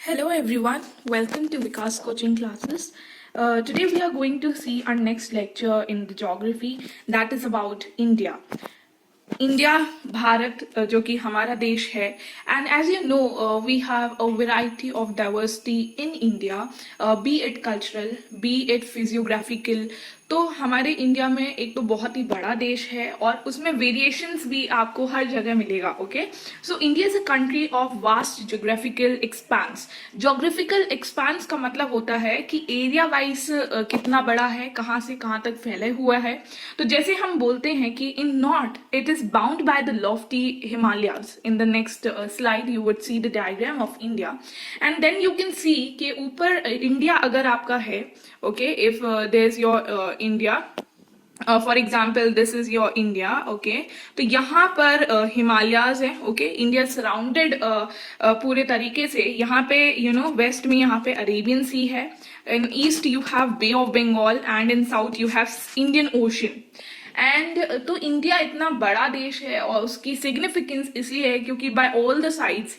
Hello everyone, welcome to Vikas Coaching Classes. Today we are going to see our next lecture in the geography that is about India. India भारत जो कि हमारा देश है and as you know we have a variety of diversity in India be it cultural be it physiographical. तो हमारे India में एक तो बहुत ही बड़ा देश है और उसमें वेरिएशंस भी आपको हर जगह मिलेगा. Okay, so India is a country of vast geographical expanse. Geographical expanse का मतलब होता है कि एरिया वाइज कितना बड़ा है, कहाँ से कहाँ तक फैले हुआ है. तो जैसे हम बोलते हैं कि in north it is bound by the lofty Himalayas. In the next slide you would see the diagram of India and then you can see कि ऊपर इंडिया अगर आपका है, okay, if there's your India, for example this is your India. Okay, तो यहाँ पर हिमालयाज है. Okay, India surrounded पूरे तरीके से. यहाँ पे वेस्ट में यहाँ पे अरेबियन सी है, in east you have bay of Bengal and in south you have Indian ocean. And तो इंडिया इतना बड़ा देश है और उसकी सिग्निफिकेंस इसलिए है क्योंकि by all the sides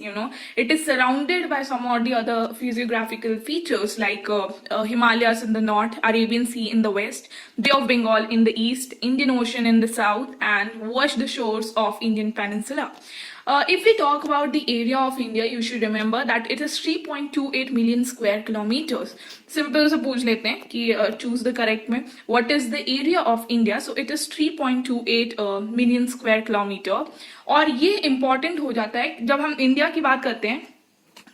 it is surrounded by some और the other physiographical features like Himalayas in the north, Arabian sea in the west, bay of Bengal in the east, Indian Ocean in the south, and watch the shores of Indian Peninsula. If we talk about the area of India, you should remember that it is 3.28 million square kilometers. Simple से पूछ लेते हैं कि choose the correct में. What is the area of India? So it is 3.28 million square kilometer. और ये important हो जाता है जब हम इंडिया की बात करते हैं.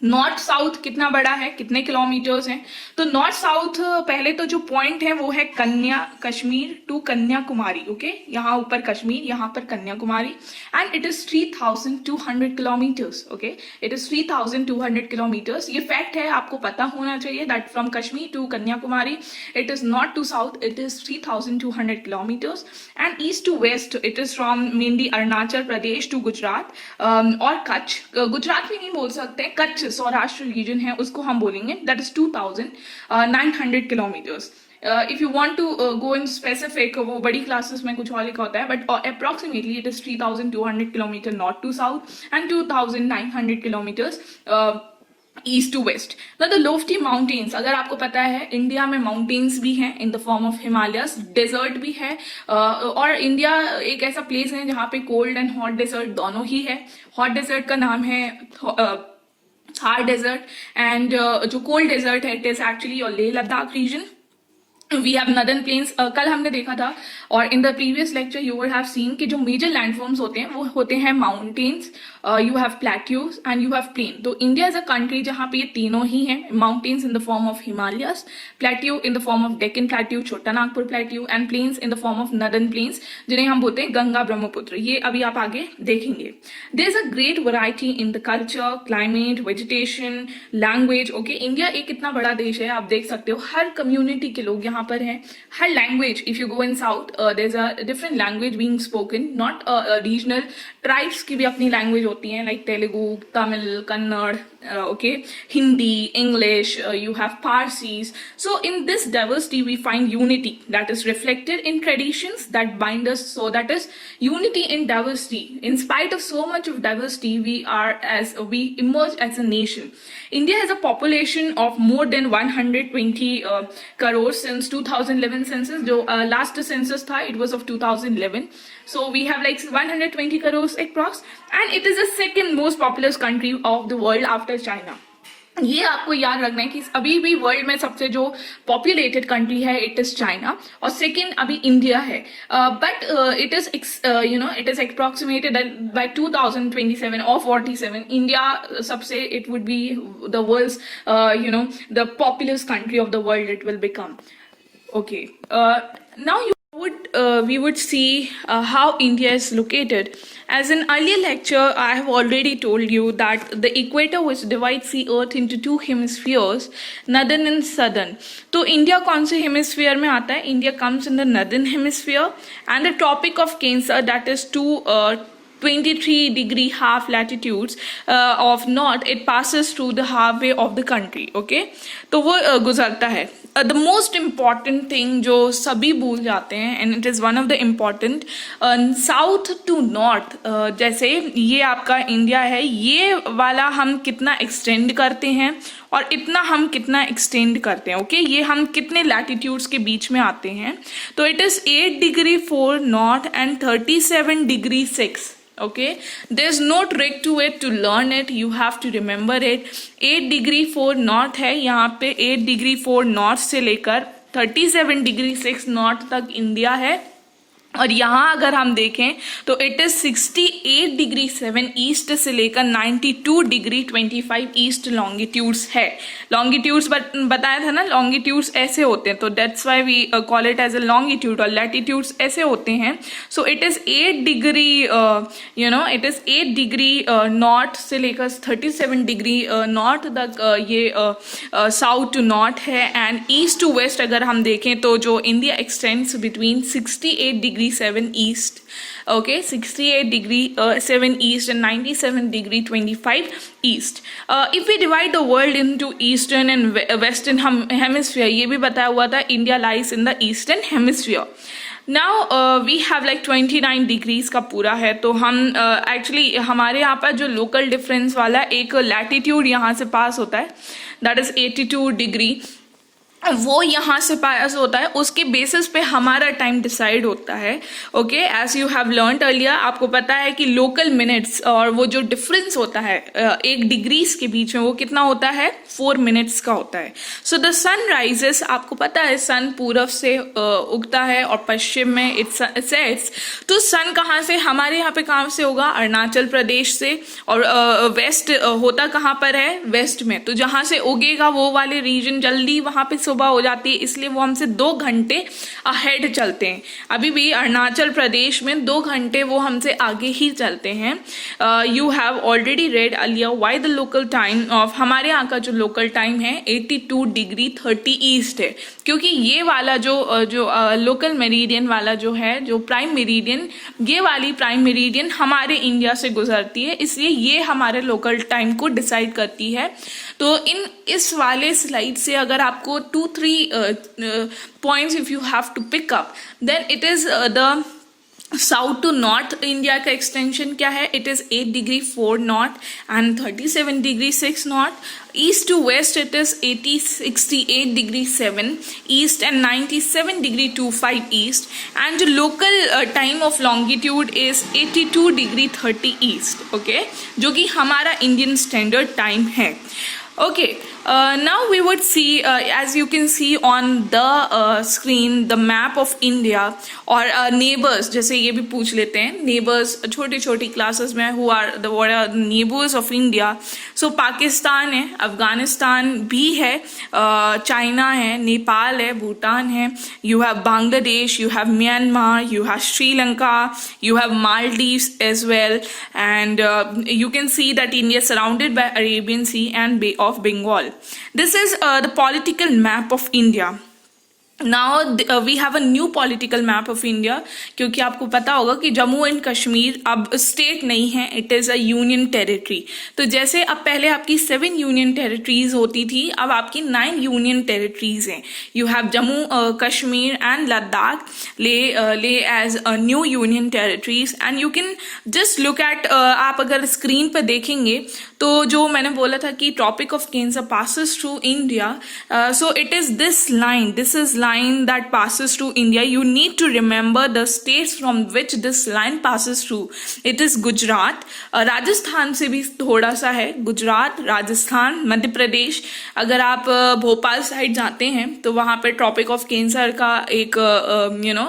नॉर्थ साउथ कितना बड़ा है, कितने किलोमीटर्स हैं. तो नॉर्थ साउथ पहले तो जो पॉइंट है वो है कन्या कश्मीर टू कन्याकुमारी. ओके, यहाँ ऊपर कश्मीर, यहाँ पर Kanyakumari, and it is 3200 kilometres. Okay, it is 3200 kilometres. ये फैक्ट है, आपको पता होना चाहिए that from Kashmir to Kanyakumari it is north to south it is 3200 kilometres, and east to west it is from mainly Arunachal Pradesh to Gujarat और कच्छ. गुजरात भी नहीं बोल सकते, कच्छ सौराष्ट्र रीजन है उसको हम बोलेंगे. That is 2900 kilometres. If you want to go in specific, वो बड़ी क्लासेस में कुछ और लिखा होता है, but approximately it is 3200 kilometre north to south and 2900 kilometres east to west. The lofty mountains, अगर आपको पता है इंडिया में माउंटेन्स भी हैं in the form of Himalayas, desert भी है, और इंडिया एक ऐसा प्लेस है जहाँ पे कोल्ड एंड हॉट डेजर्ट दोनों ही है. हॉट डेजर्ट का नाम है थार डेजर्ट एंड जो कोल्ड डेजर्ट है it is actually your Leh Ladakh region. We have northern plains. कल हमने देखा था और in the previous lecture you would have seen कि जो मेजर लैंडफॉर्म्स होते हैं वो होते हैं mountains, you have plateaus and you have plain. तो इंडिया इज अ कंट्री जहाँ पे ये तीनों ही हैं. Mountains in the form of Himalayas, plateau in the form of Deccan plateau, Chota Nagpur plateau, and plains in the form of northern plains जिन्हें हम बोलते हैं गंगा ब्रह्मपुत्र. ये अभी आप आगे देखेंगे. There is a great variety in the culture, climate, vegetation, language. Okay, India एक इतना बड़ा देश है, आप देख सकते हो हर कम्युनिटी के लोग यहाँ पर है. हर language, if you go in south there is a different language being spoken, not regional. Tribes की भी अपनी लैंग्वेज होती है like Telugu, Tamil, Kannada, okay, Hindi, English, you have Parsis. So in this diversity we find unity that is reflected in traditions that bind us. So that is unity in diversity. In spite of so much of diversity, we emerge as a nation. India has a population of more than 120 crores since 2011 census. जो last census था it was of 2011. So we have like 120 crores approx, and it is the second most populous country of the world after China. ये आपको याद रखना है कि अभी भी वर्ल्ड में सबसे जो पॉपुलेटेड कंट्री है इट इज चाइना और सेकेंड अभी इंडिया है. But it is it is approximated by 2027 और 47 इंडिया सबसे it would be the world's the populous country of the world it will become. Okay, now we would see how India is located. As in earlier lecture, I have already told you that the equator which divides the earth into two hemispheres, northern and southern. तो India कौन से hemisphere में आता है? India comes in the northern hemisphere, and the tropic of Cancer, that is 23 degree half latitudes of north, it passes through the halfway of the country. Okay, तो वो गुजरता है. द मोस्ट इम्पॉर्टेंट थिंग जो सभी भूल जाते हैं, and it is one of the important, south to north, जैसे ये आपका इंडिया है, ये वाला हम कितना एक्सटेंड करते हैं और इतना हम कितना एक्सटेंड करते हैं, ओके ये हम कितने लैटिट्यूड्स के बीच में आते हैं। तो it is 8 degree 4 north and 37 degree 6. Okay, there's no trick to it, to learn it you have to remember it. 8 degree 4 north है, यहाँ पे 8 डिग्री 4 नॉर्थ से लेकर 37 डिग्री 6 नॉर्थ तक इंडिया है। और यहाँ अगर हम देखें तो इट इज 68 डिग्री 7 ईस्ट से लेकर 92 डिग्री 25 ईस्ट लॉन्गिट्यूड्स है। लॉन्गिट्यूड्स बताया था ना, लॉन्गिट्यूड्स ऐसे होते हैं, तो that's why we call it as a longitude, और लैटिट्यूड्स ऐसे होते हैं। So it is 8 degree it is 8 degree north से लेकर 37 डिग्री नॉर्थ तक ये साउथ टू नॉर्थ है। एंड ईस्ट टू वेस्ट अगर हम देखें तो जो India extends between 68 degree 7 east, okay, 68 degree 7 east and 97 degree 25 east. If we divide the world into eastern and western hemisphere, ये भी बताया हुआ था, India lies in the eastern hemisphere. Now we have like 29 degrees का पूरा है, तो हम एक्चुअली हमारे यहाँ पर जो लोकल डिफरेंस वाला एक लैटिट्यूड यहाँ से पास होता है, दैट इज 82 डिग्री, वो यहाँ से पास होता है, उसके बेसिस पे हमारा टाइम डिसाइड होता है। Okay, as you have learned earlier, आपको पता है कि लोकल मिनट्स और वो जो डिफरेंस होता है 1 डिग्रीज के बीच में, वो कितना होता है, 4 मिनट्स का होता है। सो द सन राइजेस, आपको पता है सन पूरब से उगता है और पश्चिम में इट सेट्स। तो सन कहाँ से, हमारे यहाँ पे कहाँ से होगा, अरुणाचल प्रदेश से, और वेस्ट होता कहाँ पर है, वेस्ट में। तो जहाँ से उगेगा वो वाले रीजन जल्दी वहाँ पे सुबह हो जाती है, इसलिए वो हमसे 2 घंटे अहेड चलते हैं। अभी भी अरुणाचल प्रदेश में 2 घंटे वो हमसे आगे ही चलते हैं। You have already red earlier why the local time of, हमारे यहाँ का जो लोकल टाइम है 82 डिग्री 30 ईस्ट है, क्योंकि ये वाला जो लोकल मेरिडियन वाला जो है, जो प्राइम मेरिडियन, ये वाली प्राइम मेरिडियन हमारे इंडिया से गुजरती है, इसलिए ये हमारे लोकल टाइम को डिसाइड करती है। तो इस वाले स्लाइड से अगर आपको 2-3 points if you have to pick up, then it is the south to north India का एक्सटेंशन क्या है, it is 8 degree 4 north and 37 degree 6 north. East to west it is 68 degree 7 east and 97 degree 25 east. And जो local time of longitude is 82 degree 30 east, okay, जो कि हमारा Indian standard time है। Okay, now we would see, as you can see on the screen, the map of India, और neighbors, जैसे ये भी पूछ लेते हैं, neighbors छोटी छोटी क्लासेस में, who are the what are the neighbors of India. So Pakistan है, अफगानिस्तान भी है, चाइना है, नेपाल है, भूटान है, you have Bangladesh, you have Myanmar, you have Sri Lanka, you have Maldives as well, and you can see that India is surrounded by Arabian Sea and Bay of Bengal. This is the political map of India. Now we have a new political map of India, क्योंकि आपको पता होगा कि Jammu and Kashmir अब state नहीं है, it is a union territory. तो जैसे अब पहले आपकी 7 यूनियन टेरिटरीज होती थी, अब आपकी 9 यूनियन टेरिटरीज हैं। You have Jammu Kashmir and Ladakh Leh as a new union territories, and you can just look at, आप अगर स्क्रीन पर देखेंगे तो जो मैंने बोला था कि tropic of cancer passes through India, so it is this line, this is line that passes through India. You need to remember the states from which this line passes through. It is Gujarat, Rajasthan से भी थोड़ा सा है, गुजरात, राजस्थान, मध्य प्रदेश। अगर आप Bhopal side जाते हैं तो वहाँ पर ट्रॉपिक ऑफ कैंसर का एक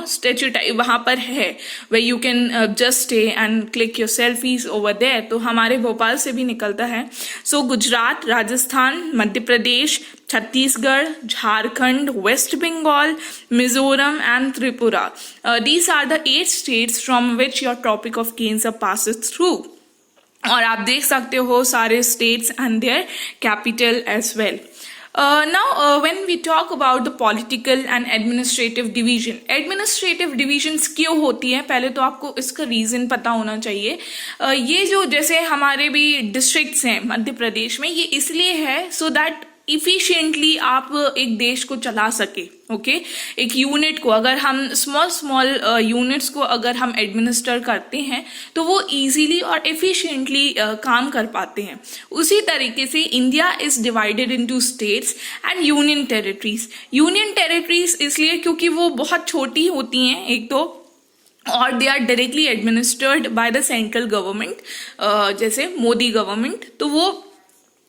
स्टेच्यू टाइप वहाँ पर है, where you can just stay and click your selfies over there. तो हमारे भोपाल से भी निकलता है। So Gujarat, Rajasthan, Madhya Pradesh, Chhattisgarh, Jharkhand, west Bengal, Mizoram and Tripura, these are the 8 states from which your tropic of cancer passes through. और आप देख सकते हो सारे states and their capital as well. Now when we talk about the political and administrative divisions क्यों होती है, पहले तो आपको इसका रीजन पता होना चाहिए। ये जो जैसे हमारे भी डिस्ट्रिक्ट्स हैं मध्य प्रदेश में, ये इसलिए है सो दैट इफिशिएंटली आप एक देश को चला सके। ओके, एक यूनिट को अगर हम स्मॉल यूनिट्स को अगर हम एडमिनिस्टर करते हैं तो वो इजीली और एफिशिएंटली काम कर पाते हैं। उसी तरीके से India is divided into states and union territories. Union territories इसलिए क्योंकि वो बहुत छोटी होती हैं एक तो, और they are directly administered by the central government, जैसे मोदी गवर्नमेंट, तो वो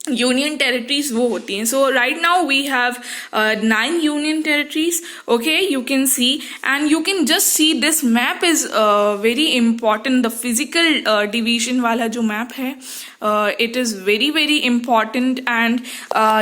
यूनियन टेरिटरीज वो होती हैं। So right now we have 9 union territories. Okay, you can see and you can just see this map is very important. The physical division वाला जो map है, it is very important, and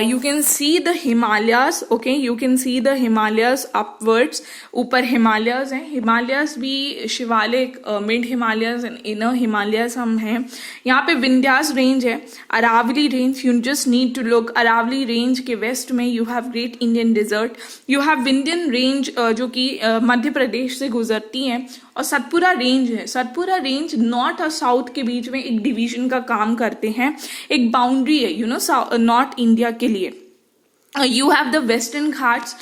you can see the Himalayas. Okay, you can see the Himalayas upwards. ऊपर हिमालयाज हैं, हिमालयाज भी Shivalik, mid Himalayas and inner Himalayas हम हैं। यहाँ पे विंध्यास रेंज है, Aravalli range, you just need to look. Aravalli range के वेस्ट में you have great Indian desert, you have Vindhyan range जो कि मध्य प्रदेश से गुजरती हैं, और सतपुरा रेंज है। सतपुरा रेंज नॉर्थ और साउथ के बीच में एक डिवीजन का काम करते हैं, एक बाउंड्री है नॉर्थ इंडिया के लिए। You have the western Ghats,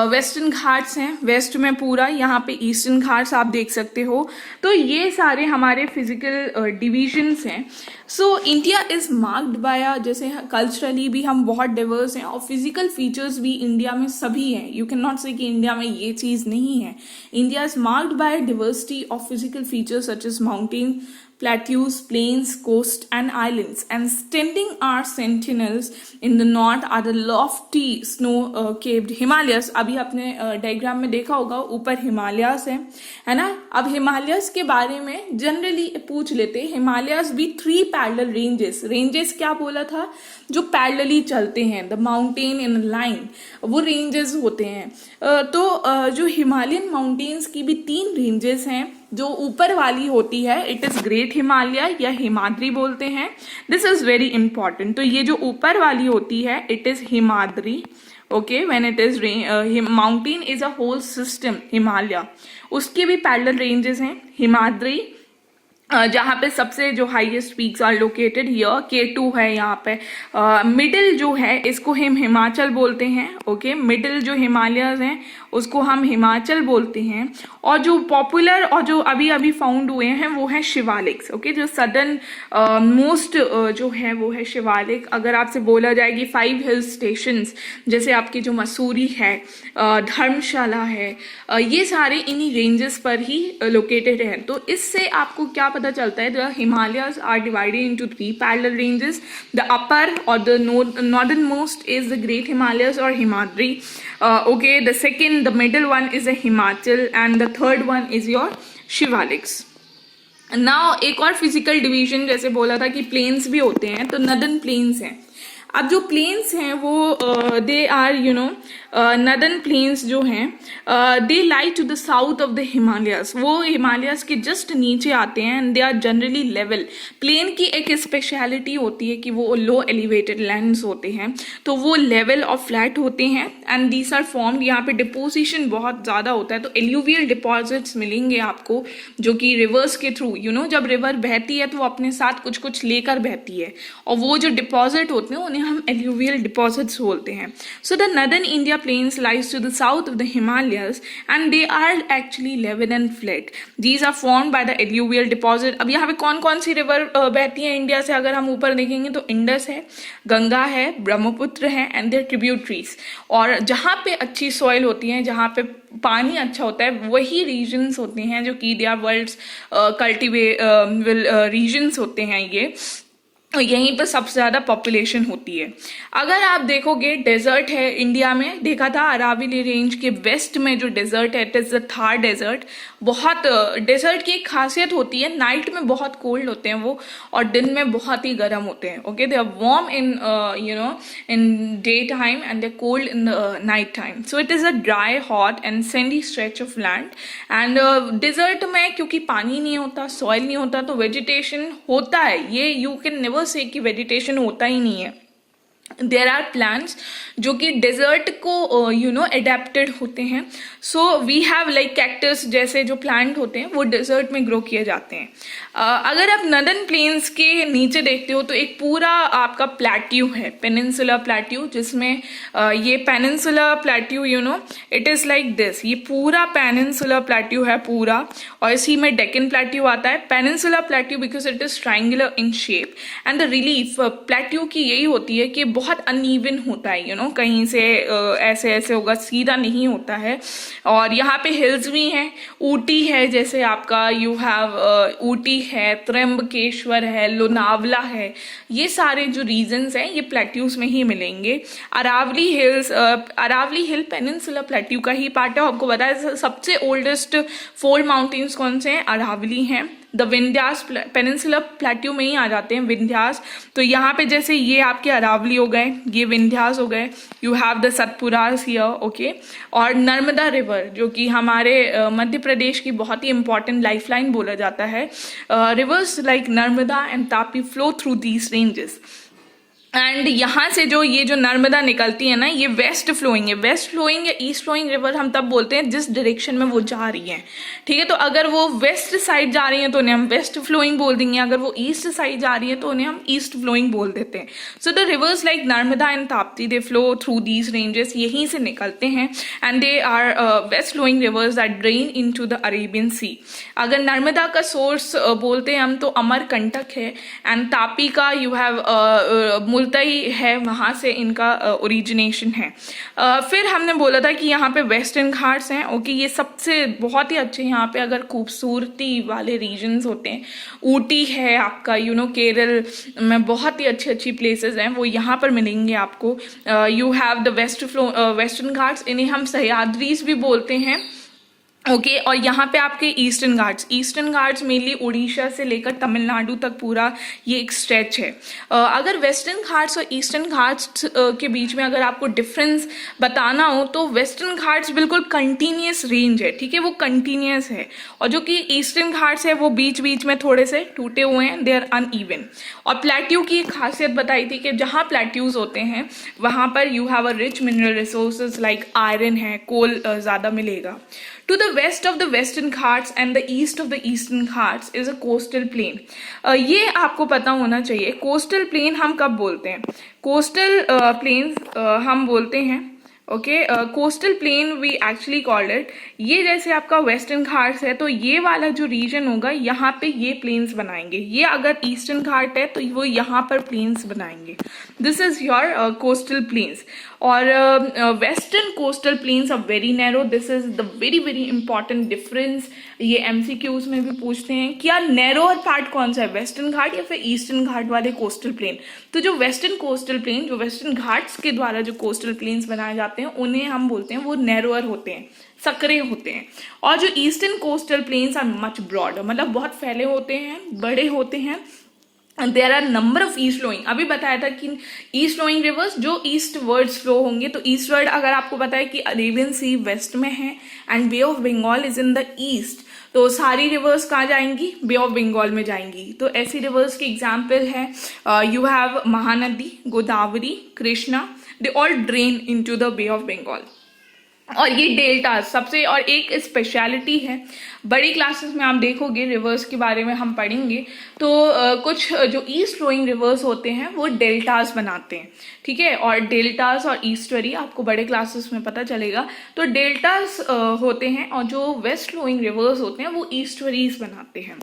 western Ghats हैं वेस्ट में पूरा, यहाँ पे ईस्टर्न घाट्स आप देख सकते हो। तो ये सारे हमारे फिजिकल डिविजन्स हैं। So India is marked bye, जैसे कल्चरली भी हम बहुत डिवर्स हैं और फिजिकल फीचर्स भी इंडिया में सभी हैं। यू कैन नॉट से कि इंडिया में ये चीज़ नहीं है। India is marked by diversity of physical features such as mountain, plateaus, plains, coast and islands, and standing are sentinels in the north are the lofty snow-capped Himalayas। अभी आपने diagram में देखा होगा ऊपर हिमालयास है ना। अब हिमालयास के बारे में जनरली पूछ लेते हैं। हिमालयास भी 3 पैरेलल रेंजेस क्या बोला था, जो पैरेलली चलते हैं, द माउंटेन इन लाइन, वो रेंजेस होते हैं। तो जो हिमालयन माउंटेन्स की भी 3 रेंजेस हैं। जो ऊपर वाली होती है इट इज ग्रेट हिमालय या हिमाद्री बोलते हैं, दिस इज वेरी इंपॉर्टेंट। तो ये जो ऊपर वाली होती है it is Himadri. Okay, when it is mountain is a whole system Himalaya, उसके भी पैरेलल रेंजेस हैं। हिमाद्री जहाँ पे सबसे जो highest peaks are located here, K2 है यहाँ पे। मिडिल जो है इसको हम हिमाचल बोलते हैं। ओके, मिडिल जो हिमालयाज हैं उसको हम हिमाचल बोलते हैं। और जो पॉपुलर और जो अभी अभी फाउंड हुए हैं वो है शिवालिक्स। ओके, जो सदर्न मोस्ट जो है वो है शिवालिक। अगर आपसे बोला जाए कि 5 हिल स्टेशंस, जैसे आपकी जो मसूरी है, धर्मशाला है, ये सारे इन्हीं रेंजेस पर ही लोकेटेड हैं। तो इससे आपको क्या पता चलता है, the Himalayas are divided into 3 parallel ranges. The upper और the northern most is the great Himalayas और Himadri. Okay, the second, the middle one is a Himachal and the third one is your Shivaliks. Now एक और physical division जैसे बोला था कि planes भी होते हैं, तो नदर्न प्लेन्स हैं। अब जो प्लेन्स हैं वो दे आर नदर्न प्लेन्स जो हैं they lie to the south of the Himalayas, वो हिमालयास के जस्ट नीचे आते हैं and they are generally level. Plain की एक स्पेशलिटी होती है कि वो लो एलिवेटेड लैंड्स होते हैं, तो वो लेवल और फ्लैट होते हैं एंड दीज आर फॉर्म्ड। यहाँ पे डिपोजिशन बहुत ज़्यादा होता है, तो एल्यूवियल डिपॉजिट्स मिलेंगे आपको जो कि रिवर्स के थ्रू जब रिवर बहती है तो वो अपने साथ कुछ कुछ लेकर बहती है, और वो जो डिपॉजिट होते हैं उन्हें हम एल्यूवियल डिपॉजिट्स बोलते हैं। So the northern India plains lies to the south of the Himalayas and they are actually level and flat. These are formed by the alluvial deposit. अब यहाँ पे कौन कौन सी रिवर बहती हैं इंडिया से अगर हम ऊपर देखेंगे तो इंडस है, गंगा है, ब्रह्मपुत्र है एंड देयर ट्रिब्यूटरीज। और जहाँ पे अच्छी सॉइल होती है, जहाँ पे पानी अच्छा होता है, वही रीजन्स होते हैं जो कि they are world's cultivable regions होते हैं ये, यहीं पर सबसे ज़्यादा पॉपुलेशन होती है। अगर आप देखोगे डेजर्ट है इंडिया में, देखा था अरावली रेंज के वेस्ट में जो डेजर्ट है it is the Thar desert. बहुत डेजर्ट की एक खासियत होती है, नाइट में बहुत कोल्ड होते हैं वो और दिन में बहुत ही गर्म होते हैं। Okay, they are warm in in day time and they cold in the night time. So it is a dry hot and sandy stretch of land and desert में क्योंकि पानी नहीं होता, सॉइल नहीं होता, तो वेजिटेशन होता है, ये यू कैन नेवर से कि वेजिटेशन होता ही नहीं है। देयर आर प्लांट्स जो कि डेजर्ट को एडेप्टेड होते हैं। So we have like cactus जैसे जो प्लांट होते हैं वो डेजर्ट में ग्रो किए जाते हैं। अगर आप नदर्न प्लेन्स के नीचे देखते हो तो एक पूरा आपका प्लेट्यू है, पेनिनसुला प्लेट्यू, जिसमें ये peninsula plateau it is like this, ये पूरा पेनिनसुला प्लेट्यू है पूरा, और इसी में डेक्कन प्लेट्यू आता है। Peninsula plateau because it is triangular in shape, and the relief plateau की यही होती है कि बहुत अनइवन होता है, कहीं से ऐसे ऐसे होगा, सीधा नहीं होता है। और यहाँ पे हिल्स भी हैं, ऊटी है, जैसे आपका यू हैव ऊटी है, त्र्यंबकेश्वर है, लोनावला है, ये सारे जो रीजन्स हैं ये प्लेट्यूज में ही मिलेंगे। अरावली हिल्स, अरावली हिल पेनिनसुला प्लेट्यू का ही पार्ट है। आपको पता है सबसे ओल्डेस्ट 4 माउंटेन्स कौन से हैं? अरावली हैं। द विंध्यास पेनिनसुला प्लेट्यू में ही आ जाते हैं, विंध्यास। तो यहाँ पे जैसे ये आपके अरावली हो गए, ये विंध्यास हो गए, you have the Satpuras here, okay. और नर्मदा रिवर जो कि हमारे मध्य प्रदेश की बहुत ही इंपॉर्टेंट लाइफलाइन बोला जाता है। Reverse like Narmada and Tapi flow through these ranges, and यहाँ से जो ये जो नर्मदा निकलती है ना, ये वेस्ट फ्लोइंग है। वेस्ट फ्लोइंग या ईस्ट फ्लोइंग रिवर हम तब बोलते हैं जिस डायरेक्शन में वो जा रही है, ठीक है। तो अगर वो वेस्ट साइड जा रही है तो उन्हें हम वेस्ट फ्लोइंग बोल देंगे, अगर वो ईस्ट साइड जा रही है तो उन्हें हम ईस्ट फ्लोइंग बोल देते हैं। So the rivers like Narmada and Tapti they flow through these ranges, यहीं से निकलते हैं, and they are west flowing rivers that drain into the Arabian sea. अगर नर्मदा का सोर्स बोलते हैं हम तो अमरकंटक है, एंड तापी का यू हैव मुल्ताई है, वहाँ से इनका ओरिजिनेशन है। फिर हमने बोला था कि यहाँ पे वेस्टर्न घाट्स हैं, ओके। ये सबसे बहुत ही अच्छे यहाँ पे अगर खूबसूरती वाले रीजन्स होते हैं, ऊटी है आपका, केरल में बहुत ही अच्छी अच्छी प्लेसेस हैं, वो यहाँ पर मिलेंगे आपको। You have the western Ghats, इन्हें हम सह्याद्रीज भी बोलते हैं, ओके। और यहाँ पे आपके ईस्टर्न घाट्स मेनली उड़ीसा से लेकर तमिलनाडु तक पूरा ये एक स्ट्रेच है। अगर वेस्टर्न घाट्स और ईस्टर्न घाट्स के बीच में अगर आपको डिफरेंस बताना हो तो वेस्टर्न घाट्स बिल्कुल कंटिन्यूस रेंज है, ठीक है, वो कंटिन्यूस है। और जो कि ईस्टर्न घाट्स है वो बीच बीच में थोड़े से टूटे हुए हैं, दे आर अनइवन। और प्लेट्यू की एक खासियत बताई थी कि जहाँ प्लेट्यूज होते हैं वहाँ पर you have a rich mineral resources like iron है, कोल ज़्यादा मिलेगा। To the west of the western Ghats and the east of the eastern Ghats is a coastal plain. ये आपको पता होना चाहिए। कोस्टल प्लेन हम कब बोलते हैं? कोस्टल प्लेन्स हम बोलते हैं, okay. Coastal plain we actually called it, ये जैसे आपका वेस्टर्न घाट्स है तो ये वाला जो रीजन होगा यहाँ पे ये प्लेन्स बनाएंगे। ये अगर ईस्टर्न घाट है तो वो यहाँ पर प्लेन्स बनाएंगे। This is your coastal plains. और western coastal plains are very narrow, this is the very very important difference. ये MCQs में भी पूछते हैं कि यार नैरोअर पार्ट कौन सा है, वेस्टर्न घाट या फिर ईस्टर्न घाट वाले कोस्टल प्लेन। तो जो वेस्टर्न कोस्टल प्लेन, जो वेस्टर्न घाट्स के द्वारा जो कोस्टल प्लेन्स बनाए जाते हैं उन्हें हम बोलते हैं वो नैरोअर होते हैं, सकरे होते हैं। और जो eastern coastal plains are much broader, मतलब बहुत फैले होते हैं, बड़े होते हैं। There are number of east flowing, अभी बताया था कि ईस्ट फ्लोइंग रिवर्स जो ईस्ट वर्ड्स फ्लो होंगे। तो ईस्ट वर्ड अगर आपको पता है कि अरेबियन सी वेस्ट में है and bay of Bengal is in the east, तो सारी रिवर्स कहाँ जाएंगी? बे ऑफ बंगाल में जाएंगी। तो ऐसी रिवर्स की एग्जाम्पल है you have Mahanadi, Godavari, Krishna, they all drain into the bay of Bengal. और ये डेल्टा सबसे, और एक स्पेशलिटी है, बड़ी क्लासेस में आप देखोगे रिवर्स के बारे में हम पढ़ेंगे तो कुछ जो ईस्ट फ्लोइंग रिवर्स होते हैं वो डेल्टास बनाते हैं, ठीक है। और डेल्टास और ईस्टरी आपको बड़े क्लासेस में पता चलेगा। तो डेल्टास होते हैं और जो वेस्ट फ्लोइंग रिवर्स होते हैं वो ईस्टरीज बनाते हैं,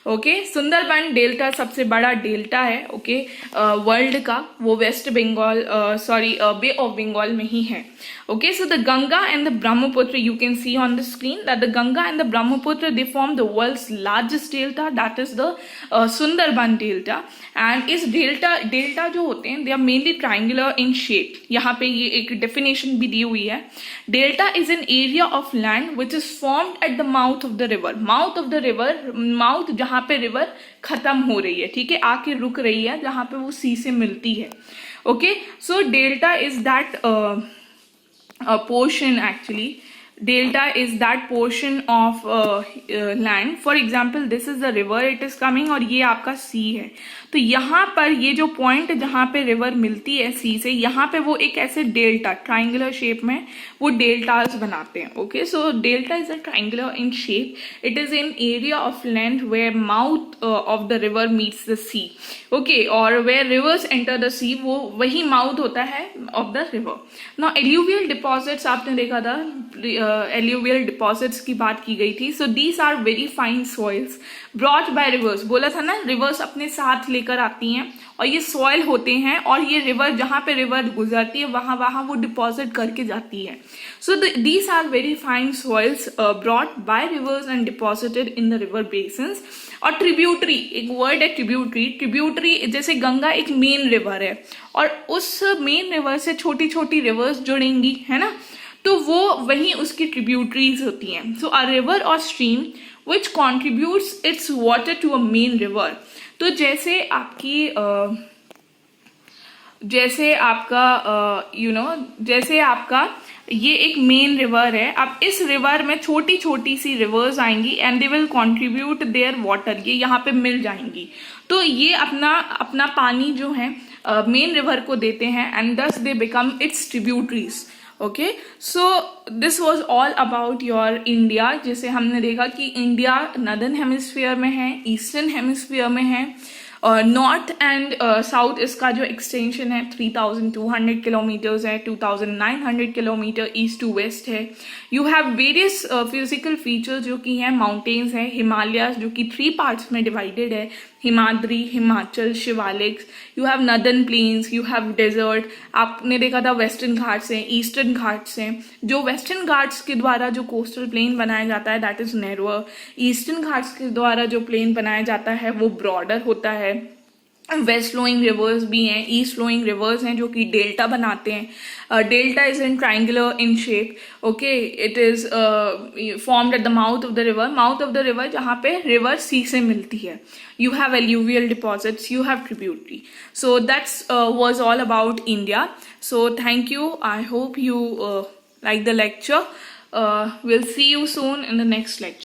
ओके। सुंदरबन डेल्टा सबसे बड़ा डेल्टा है, ओके, वर्ल्ड का, वो वेस्ट बंगाल बे ऑफ बंगाल में ही है, okay. So the Ganga and the Brahmaputra, you can see on the screen that the Ganga and the Brahmaputra, they form the world's largest delta, that is the Sundarban delta. And इस delta जो होते हैं they are mainly triangular in shape. यहाँ पे ये एक definition भी दी हुई है। Delta is an area of land which is formed at the mouth of the river. Mouth of the river, mouth जहाँ पे river खत्म हो रही है, ठीक है, आके रुक रही है, जहाँ पे वो sea से मिलती है, okay. So delta is that a portion, actually delta is that portion of land. For example, this is the river, it is coming और ये आपका sea है। तो यहाँ पर ये जो पॉइंट जहाँ पे रिवर मिलती है सी से, यहाँ पे वो एक ऐसे डेल्टा ट्राइंगुलर शेप में वो डेल्टास बनाते हैं. Okay, so delta is a triangular in shape. It is in area of land where mouth of the river meets the sea. Okay, और where rivers enter the sea, वो वही mouth होता है of the river. Now alluvial deposits आपने देखा था, alluvial deposits की बात की गई थी. So these are very fine soils brought by rivers. बोला था ना, रिवर्स अपने साथ लेकर आती हैं और ये सॉइल होते हैं, और ये रिवर जहाँ पे रिवर गुजरती है वहां वहां वो डिपॉजिट करके जाती है. So these are very fine soils brought by rivers and deposited in the river basins. और ट्रिब्यूटरी, एक वर्ड है ट्रिब्यूटरी. ट्रिब्यूटरी जैसे गंगा एक मेन रिवर है और उस मेन रिवर से छोटी छोटी रिवर्स जुड़ेंगी, है ना, तो वो वही उसकी ट्रिब्यूटरीज होती हैं. सो अ रिवर और stream which contributes its water to a main river. तो जैसे आपका ये एक मेन रिवर है. अब इस रिवर में छोटी छोटी सी रिवर्स आएंगी and they will contribute their water, ये यहाँ पे मिल जाएंगी. तो ये अपना पानी जो है मेन रिवर को देते हैं एंड दस they become it's tributaries. Okay, so this was all about your India. जैसे हमने देखा कि इंडिया नॉर्दर्न हेमिस्फीयर में है, ईस्टर्न हेमिस्फीयर में है, नॉर्थ एंड साउथ इसका जो एक्सटेंशन है 3200 किलोमीटर्स है, 2900 किलोमीटर ईस्ट टू वेस्ट है. You have various physical features जो कि हैं माउंटेन्स हैं, हिमालयाज जो कि 3 पार्ट्स में डिवाइडेड है, Himadri, Himachal, Shivaliks. You have northern plains, you have desert. आपने देखा था वेस्टर्न घाट्स हैं, ईस्टर्न घाट्स हैं. जो वेस्टर्न घाट्स के द्वारा जो कोस्टल प्लेन बनाया जाता है that is narrower. Eastern Ghats के द्वारा जो प्लेन बनाया जाता है वो ब्रॉडर होता है. वेस्ट फ्लोइंग रिवर्स भी हैं, ईस्ट फ्लोइंग रिवर्स हैं जो कि डेल्टा बनाते हैं. Delta is in triangular in shape. Okay, it is formed at the mouth of the river जहाँ पे रिवर सी से मिलती है. You have alluvial deposits, you have tributary. So that's was all about India. So thank you. I hope you like the lecture. We'll see you soon in the next lecture.